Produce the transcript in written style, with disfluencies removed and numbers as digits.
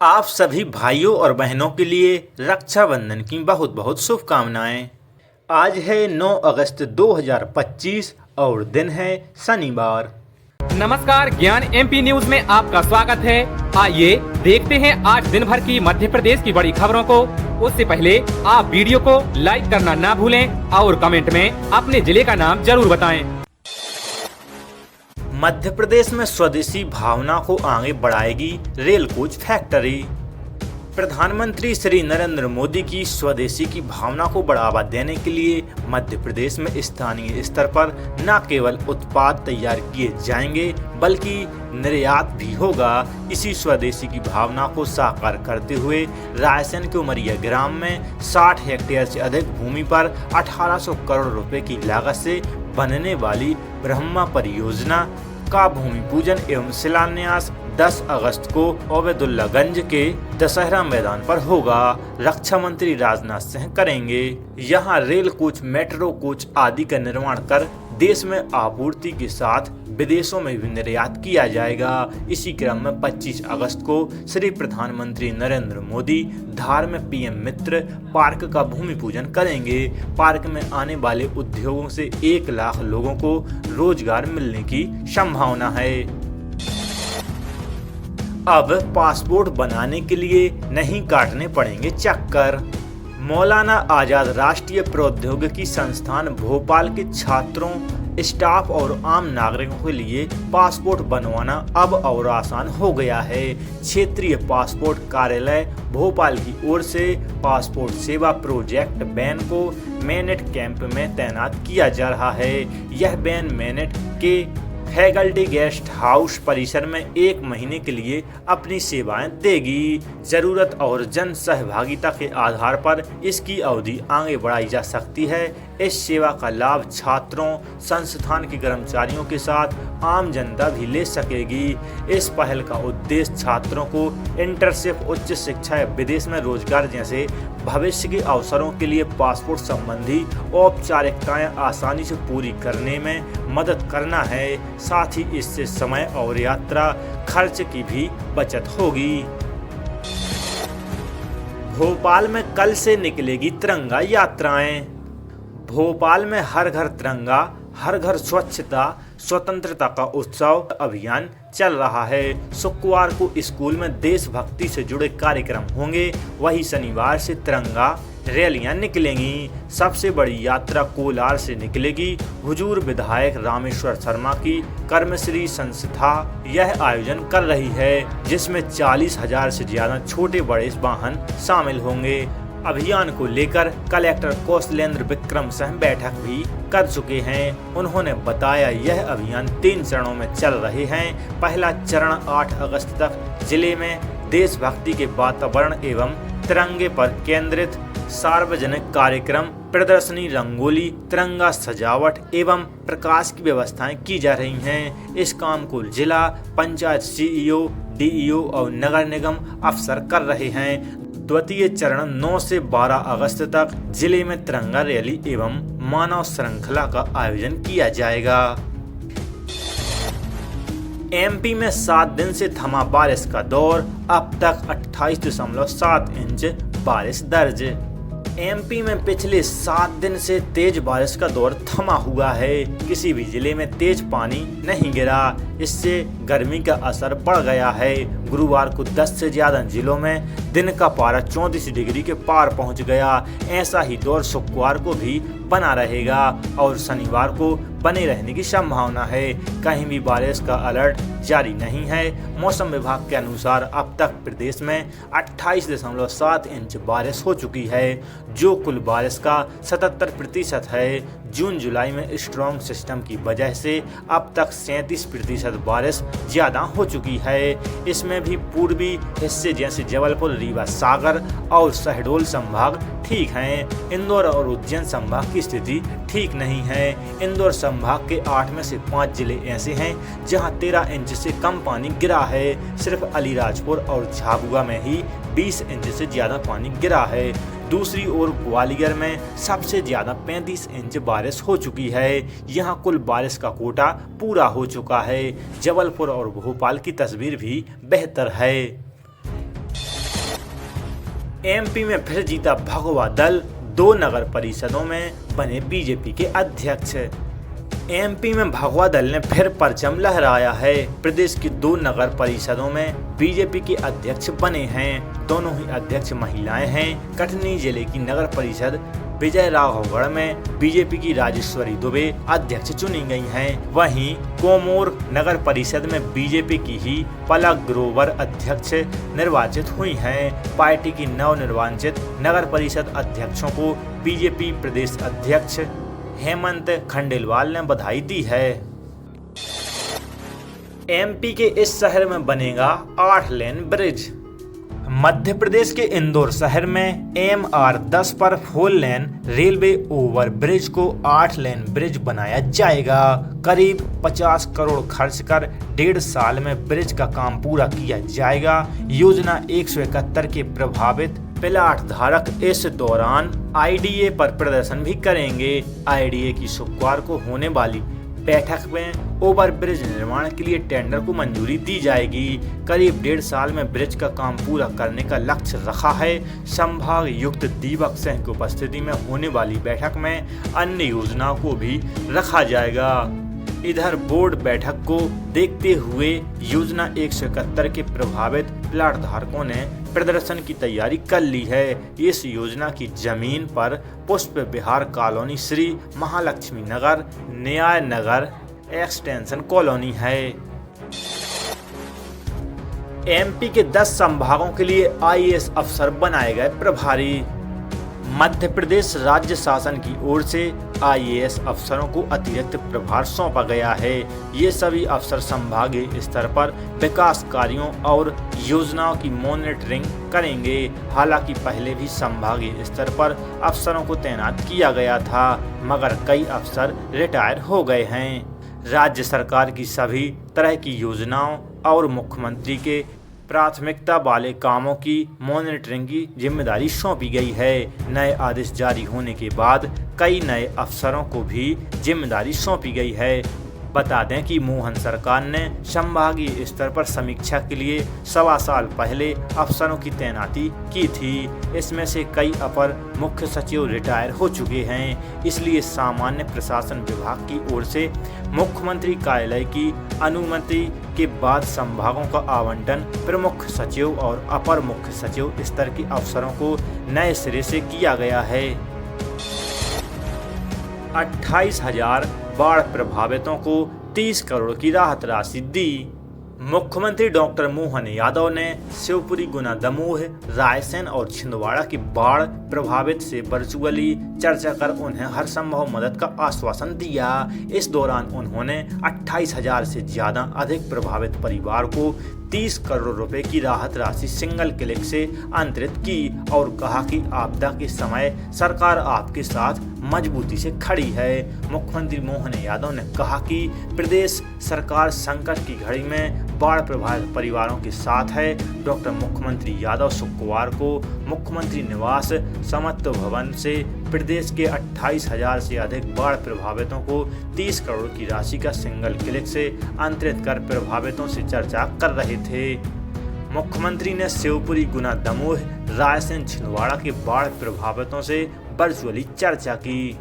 आप सभी भाइयों और बहनों के लिए रक्षाबंधन की बहुत बहुत शुभकामनाएं। आज है 9 अगस्त 2025 और दिन है शनिवार। नमस्कार, ज्ञान एमपी न्यूज में आपका स्वागत है। आइए देखते हैं आज दिन भर की मध्य प्रदेश की बड़ी खबरों को। उससे पहले आप वीडियो को लाइक करना ना भूलें और कमेंट में अपने जिले का नाम जरूर बताएं। मध्य प्रदेश में स्वदेशी भावना को आगे बढ़ाएगी रेल कोच फैक्ट्री। प्रधानमंत्री श्री नरेंद्र मोदी की स्वदेशी की भावना को बढ़ावा देने के लिए मध्य प्रदेश में स्थानीय स्तर पर न केवल उत्पाद तैयार किए जाएंगे बल्कि निर्यात भी होगा। इसी स्वदेशी की भावना को साकार करते हुए रायसेन के उमरिया ग्राम में 60 हेक्टेयर से अधिक भूमि पर 1800 करोड़ रुपए की लागत से बनने वाली ब्रह्मा परियोजना का भूमि पूजन एवं शिलान्यास 10 अगस्त को ओबेदुल्लागंज के दशहरा मैदान पर होगा। रक्षा मंत्री राजनाथ सिंह करेंगे। यहां रेल कोच, मेट्रो कोच आदि का निर्माण कर देश में आपूर्ति के साथ विदेशों में भी निर्यात किया जाएगा। इसी क्रम में 25 अगस्त को श्री प्रधानमंत्री नरेंद्र मोदी धार में पीएम मित्र पार्क का भूमि पूजन करेंगे। पार्क में आने वाले उद्योगों से 1 लाख लोगों को रोजगार मिलने की संभावना है। अब पासपोर्ट बनाने के लिए नहीं काटने पड़ेंगे चक्कर। मौलाना आजाद राष्ट्रीय प्रौद्योगिकी संस्थान भोपाल के छात्रों, स्टाफ और आम नागरिकों के लिए पासपोर्ट बनवाना अब और आसान हो गया है। क्षेत्रीय पासपोर्ट कार्यालय भोपाल की ओर से पासपोर्ट सेवा प्रोजेक्ट वैन को मैनेट कैंप में तैनात किया जा रहा है। यह वैन मैनेट के फैकल्टी गेस्ट हाउस परिसर में 1 महीने के लिए अपनी सेवाएं देगी। जरूरत और जन सहभागिता के आधार पर इसकी अवधि आगे बढ़ाई जा सकती है। इस सेवा का लाभ छात्रों, संस्थान के कर्मचारियों के साथ आम जनता भी ले सकेगी। इस पहल का उद्देश्य छात्रों को इंटर्नशिप, उच्च शिक्षा या विदेश में रोजगार जैसे भविष्य के अवसरों के लिए पासपोर्ट संबंधी औपचारिकताएं आसानी से पूरी करने में मदद करना है। साथ ही इससे समय और यात्रा खर्च की भी बचत होगी। भोपाल में कल से निकलेगी तिरंगा यात्राएं। भोपाल में हर घर तिरंगा, हर घर स्वच्छता, स्वतंत्रता का उत्सव अभियान चल रहा है। शुक्रवार को स्कूल में देशभक्ति से जुड़े कार्यक्रम होंगे। वहीं शनिवार से तिरंगा रैलियां निकलेंगी। सबसे बड़ी यात्रा कोलार से निकलेगी। हुजूर विधायक रामेश्वर शर्मा की कर्मश्री संस्था यह आयोजन कर रही है, जिसमें 40,000 से ज्यादा छोटे बड़े वाहन शामिल होंगे। अभियान को लेकर कलेक्टर कौशलेंद्र विक्रम सिंह बैठक भी कर चुके हैं। उन्होंने बताया यह अभियान 3 चरणों में चल रहे हैं। पहला चरण 8 अगस्त तक जिले में देशभक्ति के वातावरण एवं तिरंगे पर केंद्रित सार्वजनिक कार्यक्रम, प्रदर्शनी, रंगोली, तिरंगा सजावट एवं प्रकाश की व्यवस्थाएं की जा रही हैं। इस काम को जिला पंचायत सीईओ, डीईओ और नगर निगम अफसर कर रहे हैं। द्वितीय चरण 9 से 12 अगस्त तक जिले में तिरंगा रैली एवं मानव श्रृंखला का आयोजन किया जाएगा। एमपी में 7 दिन से थमा बारिश का दौर, अब तक 28.7 इंच बारिश दर्ज। एमपी में पिछले 7 दिन से तेज बारिश का दौर थमा हुआ है। किसी भी जिले में तेज पानी नहीं गिरा। इससे गर्मी का असर बढ़ गया है। गुरुवार को 10 से ज्यादा जिलों में दिन का पारा 34 डिग्री के पार पहुंच गया। ऐसा ही दौर शुक्रवार को भी बना रहेगा और शनिवार को बने रहने की संभावना है। कहीं भी बारिश का अलर्ट जारी नहीं है। मौसम विभाग के अनुसार अब तक प्रदेश में 28.7 इंच बारिश हो चुकी है, जो कुल बारिश का 77% है। जून जुलाई में स्ट्रॉन्ग सिस्टम की वजह से अब तक 37% बारिश ज्यादा हो चुकी है। इसमें भी पूर्वी हिस्से जैसे जबलपुर, रीवा, सागर और शहडोल संभाग ठीक हैं। इंदौर और उज्जैन संभाग की स्थिति ठीक नहीं है। इंदौर संभाग के 8 में से 5 जिले ऐसे हैं जहां 13 इंच से कम पानी गिरा है। सिर्फ अलीराजपुर और झाबुआ में ही 20 इंच से ज्यादा पानी गिरा है। दूसरी ओर ग्वालियर में सबसे ज्यादा 35 इंच बारिश हो चुकी है। यहां कुल बारिश का कोटा पूरा हो चुका है। जबलपुर और भोपाल की तस्वीर भी बेहतर है। एमपी में फिर जीता भगवा दल, 2 नगर परिषदों में बने बीजेपी के अध्यक्ष। एमपी में भगवा दल ने फिर परचम लहराया है। प्रदेश की 2 नगर परिषदों में बीजेपी के अध्यक्ष बने हैं। दोनों ही अध्यक्ष महिलाएं हैं। कटनी जिले की नगर परिषद विजय राघवगढ़ में बीजेपी की राजेश्वरी दुबे अध्यक्ष चुनी गई हैं। वहीं कोमोर नगर परिषद में बीजेपी की ही पलक ग्रोवर अध्यक्ष निर्वाचित हुई हैं। पार्टी की नवनिर्वाचित नगर परिषद अध्यक्षों को बीजेपी प्रदेश अध्यक्ष हेमंत खंडेलवाल ने बधाई दी है। एमपी के इस शहर में बनेगा 8 लेन ब्रिज। मध्य प्रदेश के इंदौर शहर में MR10 पर 4 लेन रेलवे ओवर ब्रिज को 8 लेन ब्रिज बनाया जाएगा। करीब 50 करोड़ खर्च कर 1.5 साल में ब्रिज का काम पूरा किया जाएगा। योजना 171 के प्रभावित प्लाट धारक इस दौरान IDA पर प्रदर्शन भी करेंगे। IDA की शुक्रवार को होने वाली बैठक में ओवर ब्रिज निर्माण के लिए टेंडर को मंजूरी दी जाएगी। करीब 1.5 साल में ब्रिज का काम पूरा करने का लक्ष्य रखा है। संभागायुक्त दीपक सिंह की उपस्थिति में होने वाली बैठक में अन्य योजनाओं को भी रखा जाएगा। इधर बोर्ड बैठक को देखते हुए योजना 171 के प्रभावित प्लाट धारकों ने प्रदर्शन की तैयारी कर ली है। इस योजना की जमीन पर पुष्प विहार कॉलोनी, श्री महालक्ष्मी नगर, न्याय नगर एक्सटेंशन कॉलोनी है। एमपी के 10 संभागों के लिए IAS अफसर बनाए गए प्रभारी। मध्य प्रदेश राज्य शासन की ओर से IAS अफसरों को अतिरिक्त प्रभार सौंपा गया है। ये सभी अफसर संभागीय स्तर पर विकास कार्यों और योजनाओं की मॉनिटरिंग करेंगे। हालांकि पहले भी संभागीय स्तर पर अफसरों को तैनात किया गया था, मगर कई अफसर रिटायर हो गए हैं। राज्य सरकार की सभी तरह की योजनाओं और मुख्यमंत्री के प्राथमिकता वाले कामों की मॉनिटरिंग की जिम्मेदारी सौंपी गई है। नए आदेश जारी होने के बाद कई नए अफसरों को भी जिम्मेदारी सौंपी गई है। बता दें कि मोहन सरकार ने संभागीय स्तर पर समीक्षा के लिए 1.25 साल पहले अफसरों की तैनाती की थी। इसमें से कई अपर मुख्य सचिव रिटायर हो चुके हैं। इसलिए सामान्य प्रशासन विभाग की ओर से मुख्यमंत्री कार्यालय की अनुमति के बाद संभागों का आवंटन प्रमुख सचिव और अपर मुख्य सचिव स्तर के अफसरों को नए सिरे से किया गया है। 28,000 बाढ़ प्रभावितों को 30 करोड़ की राहत राशि दी। मुख्यमंत्री डॉक्टर मोहन यादव ने शिवपुरी, गुना, दमोह, रायसेन और छिंदवाड़ा की बाढ़ प्रभावित से वर्चुअली चर्चा कर उन्हें हर संभव मदद का आश्वासन दिया। इस दौरान उन्होंने 28,000 से ज्यादा अधिक प्रभावित परिवार को 30 करोड़ रुपए की राहत राशि सिंगल क्लिक से अंतरित की और कहा कि आपदा के समय सरकार आपके साथ मजबूती से खड़ी है। मुख्यमंत्री मोहन यादव ने कहा कि प्रदेश सरकार संकट की घड़ी में बाढ़ प्रभावित परिवारों के साथ है। डॉक्टर मुख्यमंत्री यादव शुक्रवार को मुख्यमंत्री निवास समत्व भवन से प्रदेश के 28,000 से अधिक बाढ़ प्रभावितों को 30 करोड़ की राशि का सिंगल क्लिक से अंतरित कर प्रभावितों से चर्चा कर रहे थे। मुख्यमंत्री ने शिवपुरी, गुना, दमोह, रायसेन, छिंदवाड़ा के बाढ़ प्रभावितों से वर्चुअली चर्चा की।